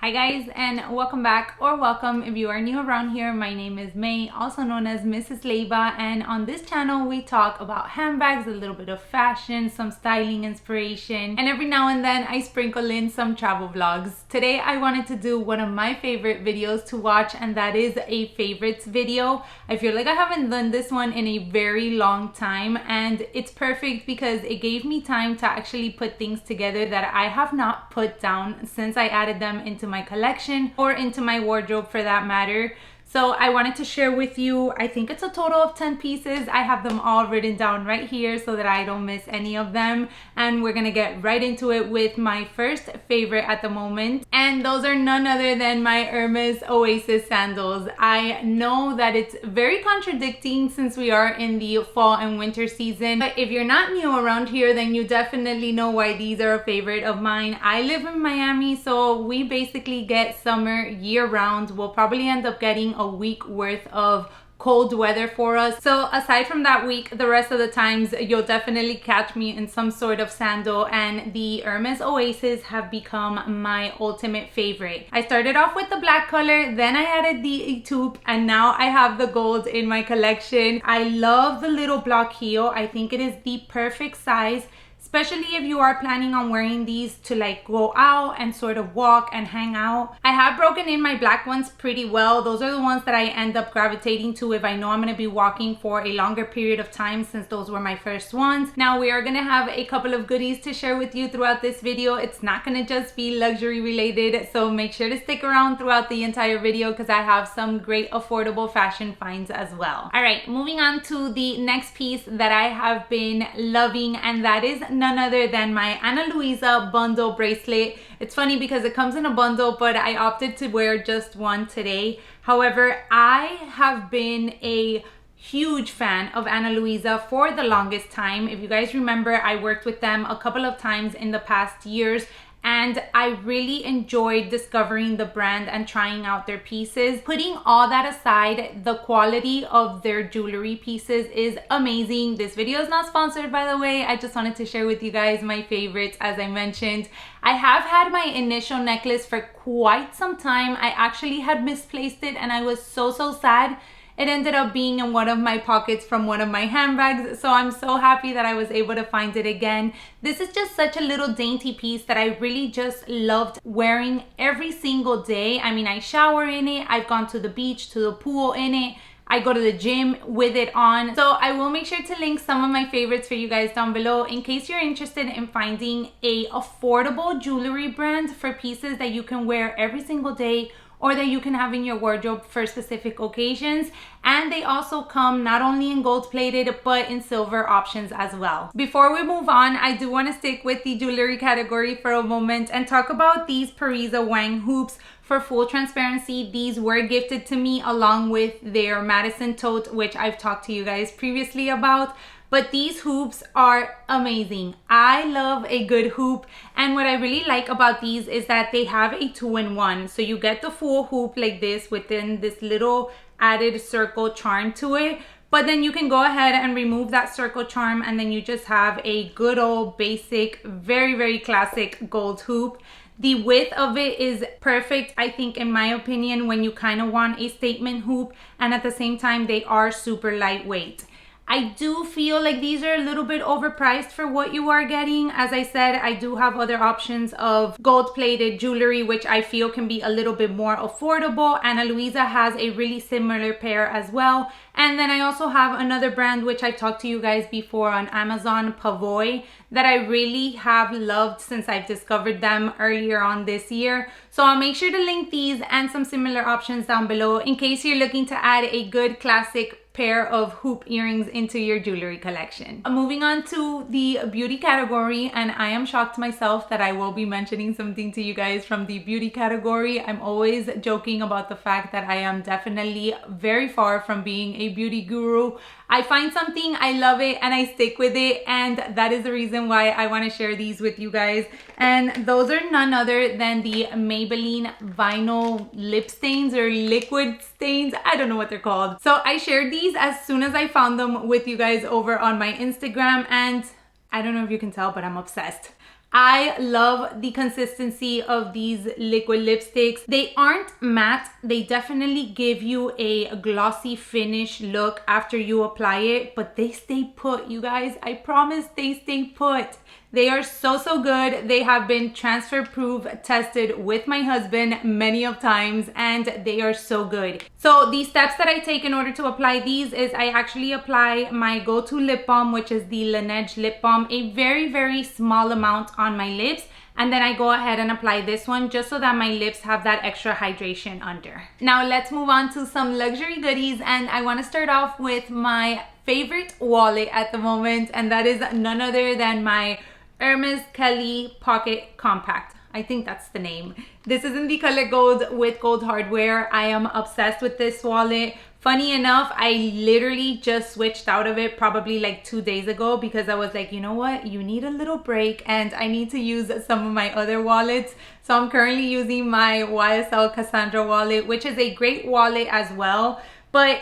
Hi guys, and welcome back, or welcome if you are new around here. My name is May, also known as Mrs. Leiva, and on this channel we talk about handbags, a little bit of fashion, some styling inspiration, and every now and then I sprinkle in some travel vlogs. Today I wanted to do one of my favorite videos to watch, and that is a favorites video. I feel like I haven't done this one in a very long time, and it's perfect because it gave me time to actually put things together that I have not put down since I added them into my collection or into my wardrobe for that matter. So I wanted to share with you, I think it's a total of 10 pieces. I have them all written down right here so that I don't miss any of them. And we're gonna get right into it with my first favorite at the moment. And those are none other than my Hermes Oasis sandals. I know that it's very contradicting since we are in the fall and winter season. But if you're not new around here, then you definitely know why these are a favorite of mine. I live in Miami, so we basically get summer year round. We'll probably end up getting a week worth of cold weather for us. So aside from that week, the rest of the times you'll definitely catch me in some sort of sandal, and the Hermes Oasis have become my ultimate favorite. I started off with the black color, then I added the taupe, and now I have the gold in my collection. I love the little block heel. I think it is the perfect size, especially if you are planning on wearing these to like go out and sort of walk and hang out. I have broken in my black ones pretty well. Those are the ones that I end up gravitating to if I know I'm going to be walking for a longer period of time, since those were my first ones. Now we are going to have a couple of goodies to share with you throughout this video. It's not going to just be luxury related, so make sure to stick around throughout the entire video because I have some great affordable fashion finds as well. All right, moving on to the next piece that I have been loving, and that is none other than my Ana Luisa bundle bracelet. It's funny because it comes in a bundle, but I opted to wear just one today. However, I have been a huge fan of Ana Luisa for the longest time. If you guys remember, I worked with them a couple of times in the past years, and I really enjoyed discovering the brand and trying out their pieces. Putting all that aside, the quality of their jewelry pieces is amazing. This video is not sponsored, by the way. I just wanted to share with you guys my favorites. As I mentioned, I have had my initial necklace for quite some time. I actually had misplaced it and I was so sad. It ended up being in one of my pockets from one of my handbags, so I'm so happy that I was able to find it again. This is just such a little dainty piece that I really just loved wearing every single day. I mean, I shower in it, I've gone to the beach, to the pool in it, I go to the gym with it on. So I will make sure to link some of my favorites for you guys down below in case you're interested in finding a affordable jewelry brand for pieces that you can wear every single day or that you can have in your wardrobe for specific occasions. And they also come not only in gold plated but in silver options as well. Before we move on, I do want to stick with the jewelry category for a moment and talk about these Parisa Wang hoops. For full transparency, these were gifted to me along with their Madison tote, which I've talked to you guys previously about. But these hoops are amazing. I love a good hoop, and what I really like about these is that they have a 2-in-1. So you get the full hoop like this within this little added circle charm to it, but then you can go ahead and remove that circle charm, and then you just have a good old basic, very classic gold hoop. The width of it is perfect, I think, in my opinion, when you kind of want a statement hoop, and at the same time they are super lightweight. I do feel like these are a little bit overpriced for what you are getting. As I said, I do have other options of gold-plated jewelry, which I feel can be a little bit more affordable. Ana Luisa has a really similar pair as well. And then I also have another brand, which I talked to you guys before on Amazon, Pavoy, that I really have loved since I've discovered them earlier on this year. So I'll make sure to link these and some similar options down below in case you're looking to add a good classic pair of hoop earrings into your jewelry collection. Moving on to the beauty category, and I am shocked myself that I will be mentioning something to you guys from the beauty category. I'm always joking about the fact that I am definitely very far from being a beauty guru. I find something, I love it, and I stick with it, and that is the reason why I want to share these with you guys. And those are none other than the Maybelline vinyl lip stains or liquid stains. I don't know what they're called. So I shared these as soon as I found them with you guys over on my Instagram, and I don't know if you can tell, but I'm obsessed. I love the consistency of these liquid lipsticks. They aren't matte. They definitely give you a glossy finish look after you apply it, but they stay put, you guys. I promise they stay put. They are so good. They have been transfer proof tested with my husband many of times, and they are so good. So the steps that I take in order to apply these is I actually apply my go-to lip balm, which is the Laneige lip balm, a very small amount on my lips. And then I go ahead and apply this one just so that my lips have that extra hydration under. Now let's move on to some luxury goodies, and I want to start off with my favorite wallet at the moment, and that is none other than my Hermes Kelly Pocket Compact. I think that's the name. This is in the color gold with gold hardware. I am obsessed with this wallet. Funny enough, I literally just switched out of it probably like 2 days ago because I was like, you know what? You need a little break and I need to use some of my other wallets. So I'm currently using my YSL Cassandra wallet, which is a great wallet as well, but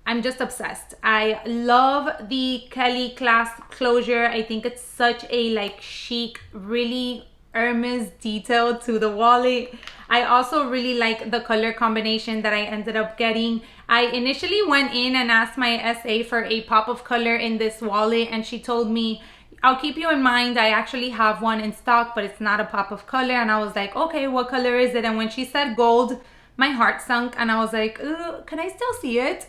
I'm just obsessed. I love the Kelly clasp closure. I think it's such a like chic, really Hermes detail to the wallet. I also really like the color combination that I ended up getting. I initially went in and asked my SA for a pop of color in this wallet, and she told me, I'll keep you in mind, I actually have one in stock, but it's not a pop of color. And I was like, okay, what color is it? And when she said gold, my heart sunk and I was like, ooh, can I still see it?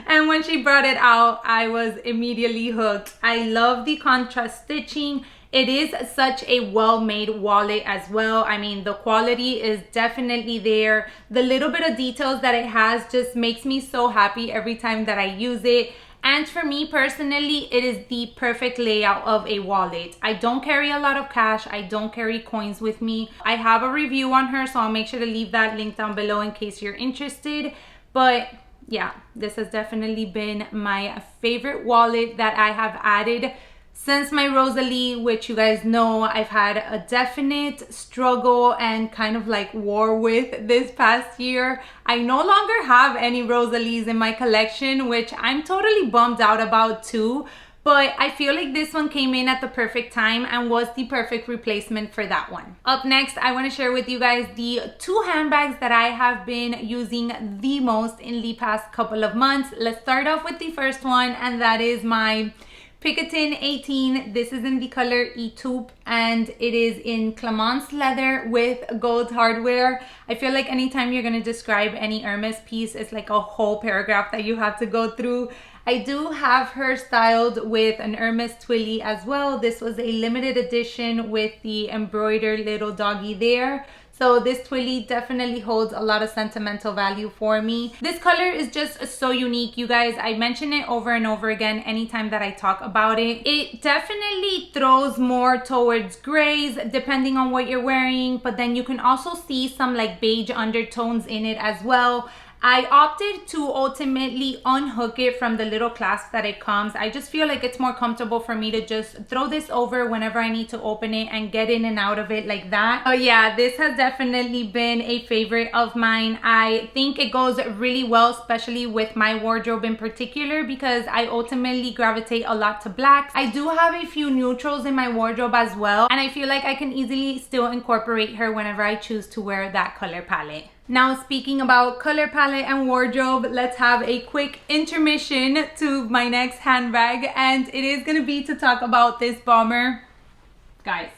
And when she brought it out, I was immediately hooked. I love the contrast stitching. It is such a well-made wallet as well. I mean, the quality is definitely there. The little bit of details that it has just makes me so happy every time that I use it. And for me personally, it is the perfect layout of a wallet. I don't carry a lot of cash. I don't carry coins with me. I have a review on her, so I'll make sure to leave that link down below in case you're interested. But yeah, this has definitely been my favorite wallet that I have added since my Rosalie, which you guys know I've had a definite struggle and kind of like war with this past year. I no longer have any Rosalies in my collection, which I'm totally bummed out about too. But I feel like this one came in at the perfect time and was the perfect replacement for that one. Up next, I want to share with you guys the 2 handbags that I have been using the most in the past couple of months. Let's start off with the first one, and that is my Picotin 18. This is in the color E-Taupe and it is in Clemence leather with gold hardware. I feel like anytime you're going to describe any Hermes piece, it's like a whole paragraph that you have to go through. I do have her styled with an Hermes Twilly as well. This was a limited edition with the embroidered little doggy there. So this Twilly definitely holds a lot of sentimental value for me. This color is just so unique, you guys. I mention it over and over again anytime that I talk about it. It definitely throws more towards grays depending on what you're wearing, but then you can also see some like beige undertones in it as well. I opted to ultimately unhook it from the little clasp that it comes. I just feel like it's more comfortable for me to just throw this over whenever I need to open it and get in and out of it like that. Oh yeah, this has definitely been a favorite of mine. I think it goes really well, especially with my wardrobe in particular, because I ultimately gravitate a lot to blacks. I do have a few neutrals in my wardrobe as well, and I feel like I can easily still incorporate her whenever I choose to wear that color palette. Now, speaking about color palette and wardrobe, let's have a quick intermission to my next handbag, and it is going to be to talk about this bomber. Guys,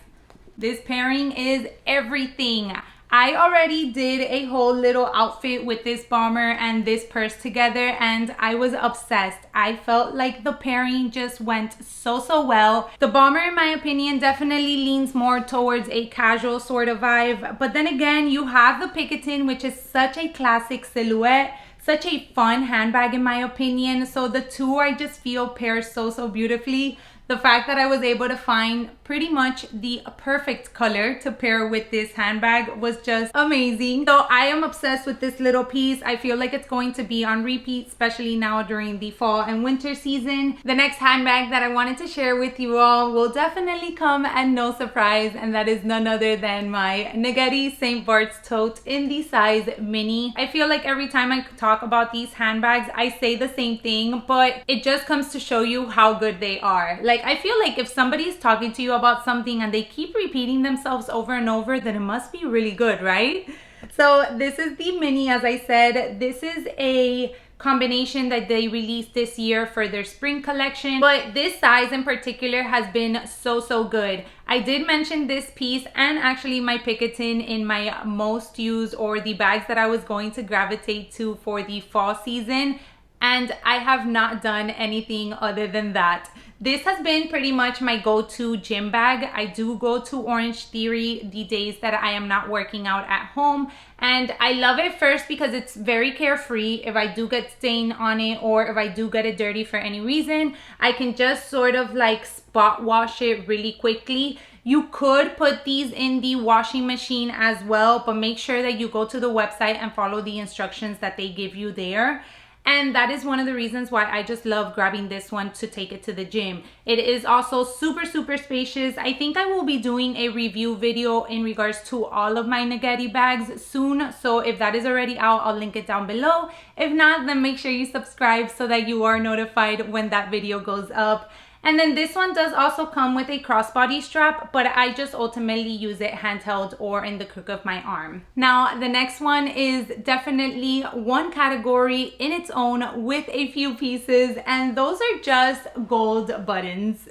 this pairing is everything. I already did a whole little outfit with this bomber and this purse together, and I was obsessed. I felt like the pairing just went so well. The bomber, in my opinion, definitely leans more towards a casual sort of vibe, but then again, you have the Picotin, which is such a classic silhouette, such a fun handbag in my opinion. So the two, I just feel pair so beautifully. The fact that I was able to find pretty much the perfect color to pair with this handbag was just amazing. So I am obsessed with this little piece. I feel like it's going to be on repeat, especially now during the fall and winter season. The next handbag that I wanted to share with you all will definitely come at no surprise, and that is none other than my Naghetti St. Bart's tote in the size mini. I feel like every time I talk about these handbags, I say the same thing, but it just comes to show you how good they are. Like, I feel like if somebody is talking to you video about something and they keep repeating themselves over and over, then it must be really good, right? So this is the mini, as I said. This is a combination that they released this year for their spring collection, but this size in particular has been so good. I did mention this piece and actually my picketing in my most used, or the bags that I was going to gravitate to for the fall season, and I have not done anything other than that. This has been pretty much my go-to gym bag. I do go to Orange Theory the days that I am not working out at home, and I love it first because it's very carefree. If I do get stain on it or if I do get it dirty for any reason, I can just sort of like spot wash it really quickly. You could put these in the washing machine as well, but make sure that you go to the website and follow the instructions that they give you there. And that is one of the reasons why I just love grabbing this one to take it to the gym. It is also super spacious. I think I will be doing a review video in regards to all of my Naghetti bags soon. So if that is already out, I'll link it down below. If not, then make sure you subscribe so that you are notified when that video goes up. And then this one does also come with a crossbody strap, but I just ultimately use it handheld or in the crook of my arm. Now, the next one is definitely one category in its own with a few pieces, and those are just gold buttons.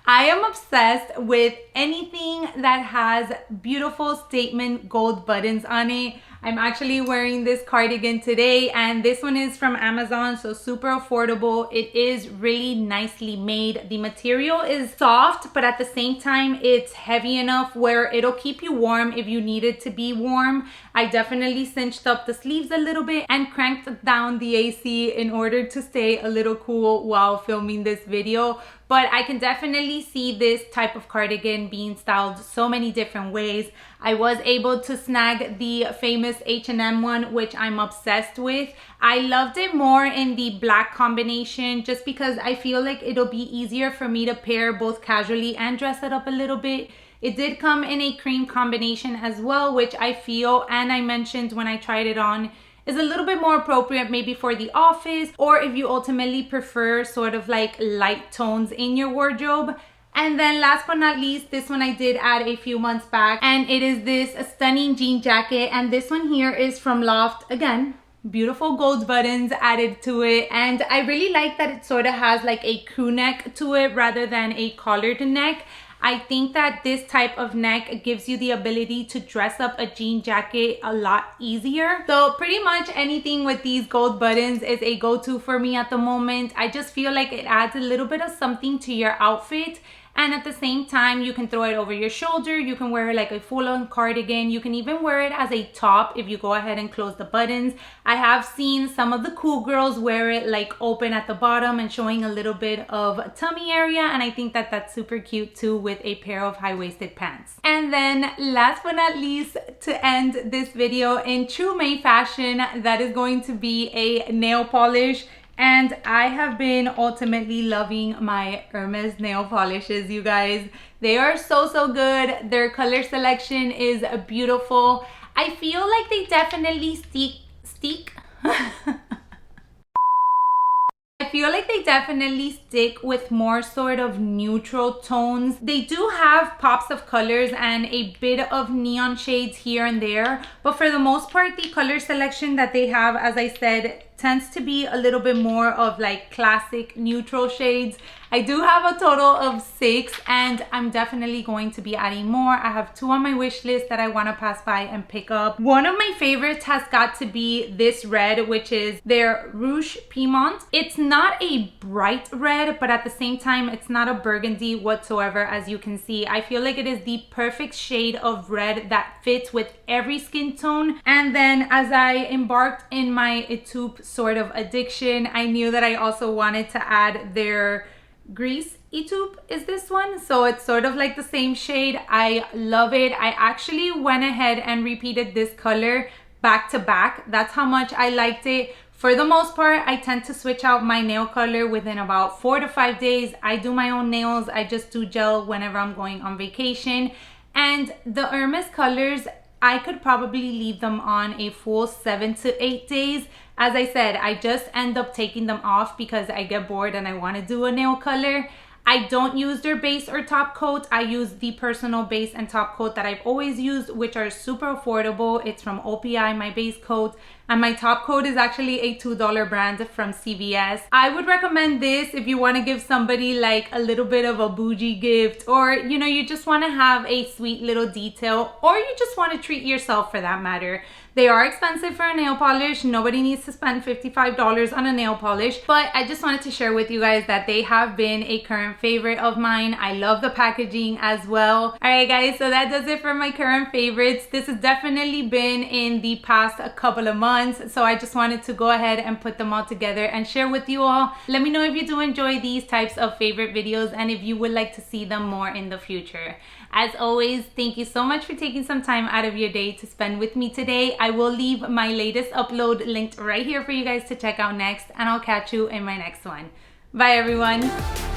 I am obsessed with anything that has beautiful statement gold buttons on it. I'm actually wearing this cardigan today, and this one is from Amazon, so super affordable. It is really nicely made. The material is soft, but at the same time, it's heavy enough where it'll keep you warm if you need it to be warm. I definitely cinched up the sleeves a little bit and cranked down the AC in order to stay a little cool while filming this video. But I can definitely see this type of cardigan being styled so many different ways. I was able to snag the famous H&M one, which I'm obsessed with. I loved it more in the black combination just because I feel like it'll be easier for me to pair both casually and dress it up a little bit. It did come in a cream combination as well, which I feel, and I mentioned when I tried it on, is a little bit more appropriate maybe for the office, or if you ultimately prefer sort of like light tones in your wardrobe. And then last but not least, this one I did add a few months back, and it is this stunning jean jacket, and this one here is from Loft. Again, beautiful gold buttons added to it, and I really like that it sort of has like a crew neck to it rather than a collared neck. I think that this type of neck gives you the ability to dress up a jean jacket a lot easier. So pretty much anything with these gold buttons is a go-to for me at the moment. I just feel like it adds a little bit of something to your outfit, and at the same time you can throw it over your shoulder. You can wear it like a full-on cardigan. You can even wear it as a top if you go ahead and close the buttons. I have seen some of the cool girls wear it like open at the bottom and showing a little bit of tummy area, and I think that that's super cute too with a pair of high-waisted pants. And then last but not least, to end this video in true May fashion, that is going to be a nail polish. And I have been ultimately loving my Hermes nail polishes, you guys. They are so good. Their color selection is beautiful. I feel like they definitely I feel like they definitely stick with more sort of neutral tones. They do have pops of colors and a bit of neon shades here and there, but for the most part, the color selection that they have, as I said, tends to be a little bit more of like classic neutral shades. I do have a total of 6, and I'm definitely going to be adding more. I have 2 on my wish list that I want to pass by and pick up. One of my favorites has got to be this red, which is their Rouge Piment. It's not a bright red, but at the same time, it's not a burgundy whatsoever. As you can see, I feel like it is the perfect shade of red that fits with every skin tone. And then as I embarked in my Etude sort of addiction, I knew that I also wanted to add their Grease Etude is this one, so it's sort of like the same shade. I love it. I actually went ahead and repeated this color back to back. That's how much I liked it. For the most part, I tend to switch out my nail color within about 4 to 5 days. I do my own nails. I just do gel whenever I'm going on vacation. And the Hermes colors, I could probably leave them on a full 7 to 8 days. As I said, I just end up taking them off because I get bored and I want to do a nail color. I don't use their base or top coat. I use the personal base and top coat that I've always used, which are super affordable. It's from OPI, my base coat. And my top coat is actually a $2 brand from CVS. I would recommend this if you want to give somebody like a little bit of a bougie gift, or you know, you just want to have a sweet little detail, or you just want to treat yourself for that matter. They are expensive for a nail polish. Nobody needs to spend $55 on a nail polish, but I just wanted to share with you guys that they have been a current favorite of mine. I love the packaging as well. All right guys, so that does it for my current favorites. This has definitely been in the past couple of months, so I just wanted to go ahead and put them all together and share with you all. Let me know if you do enjoy these types of favorite videos and if you would like to see them more in the future. As always, thank you so much for taking some time out of your day to spend with me today. I will leave my latest upload linked right here for you guys to check out next, and I'll catch you in my next one. Bye everyone.